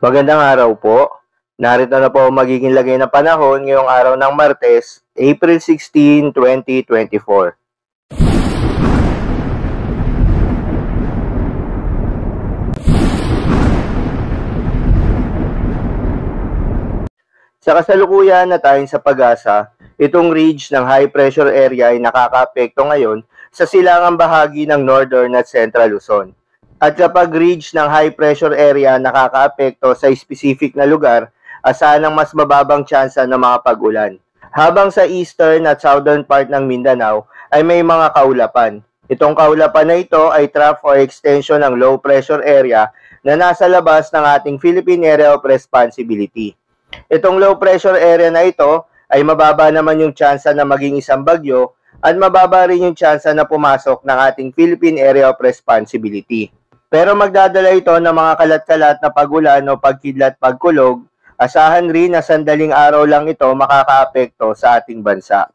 Magandang araw po. Narito na po ang magiging lagay ng panahon ngayong araw ng Martes, April 16, 2024. Sa kasalukuyan na tayong sa pag-asa, itong ridge ng high pressure area ay nakakaapekto ngayon sa silangang bahagi ng Northern at Central Luzon. At kapag ridge ng high pressure area nakakaapekto sa specific na lugar, asahan ng mas mababang tsansa ng mga pag-ulan. Habang sa eastern at southern part ng Mindanao ay may mga kaulapan. Itong kaulapan na ito ay trough or extension ng low pressure area na nasa labas ng ating Philippine Area of Responsibility. Itong low pressure area na ito ay mababa naman yung tsansa na maging isang bagyo at mababa rin yung tsansa na pumasok ng ating Philippine Area of Responsibility. Pero magdadala ito ng mga kalat-kalat na pag-ulan o pagkidlat pagkulog, asahan rin na sandaling araw lang ito makakaapekto sa ating bansa.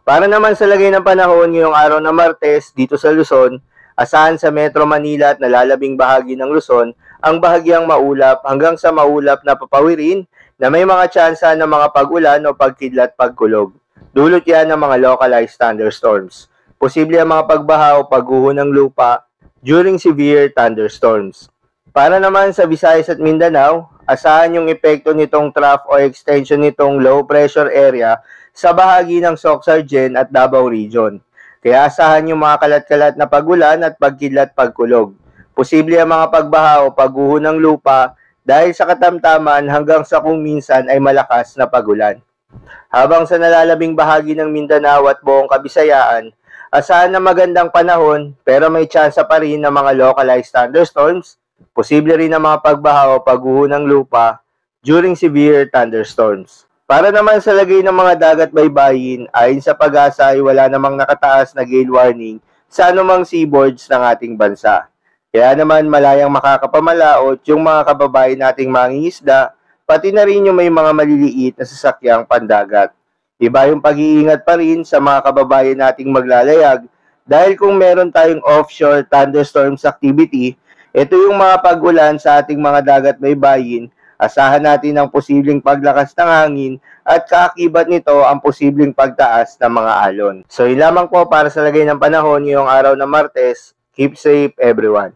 Para naman sa lagay ng panahon ngayong araw na Martes dito sa Luzon, asahan sa Metro Manila at nalalabing bahagi ng Luzon ang bahagyang maulap hanggang sa maulap na papawirin na may mga tsansa ng mga pag-ulan o pagkidlat pagkulog. Dulot yan ng mga localized thunderstorms. Posible ang mga pagbaha o pagguho ng lupa during severe thunderstorms. Para naman sa Visayas at Mindanao, asahan yung epekto nitong trough o extension nitong low pressure area sa bahagi ng Soc-Sargen at Davao Region. Kaya asahan yung mga kalat-kalat na pag-ulan at pagkidlat pagkulog. Posible ang mga pagbaha o pagguho ng lupa dahil sa katamtaman hanggang sa kung minsan ay malakas na pag-ulan. Habang sa nalalabing bahagi ng Mindanao at buong Kabisayaan, asahan na magandang panahon pero may tsansa pa rin ng mga localized thunderstorms, posible rin ang mga pagbaha o pagguho ng lupa during severe thunderstorms. Para naman sa lagay ng mga dagat baybayin, ayon sa pag-asa ay wala namang nakataas na gale warning sa anumang seaboards ng ating bansa. Kaya naman malayang makakapamalaot yung mga kababayan nating mangingisda, pati na rin yung may mga maliliit na sasakyang pandagat. Iba yung pag-iingat pa rin sa mga kababayan nating maglalayag dahil kung meron tayong offshore thunderstorms activity, ito yung mga pag-ulan sa ating mga dagat baybayin, asahan natin ang posibleng paglakas ng hangin at kaakibat nito ang posibleng pagtaas ng mga alon. So yun lamang po para sa lagay ng panahon ngayong araw na Martes. Keep safe everyone.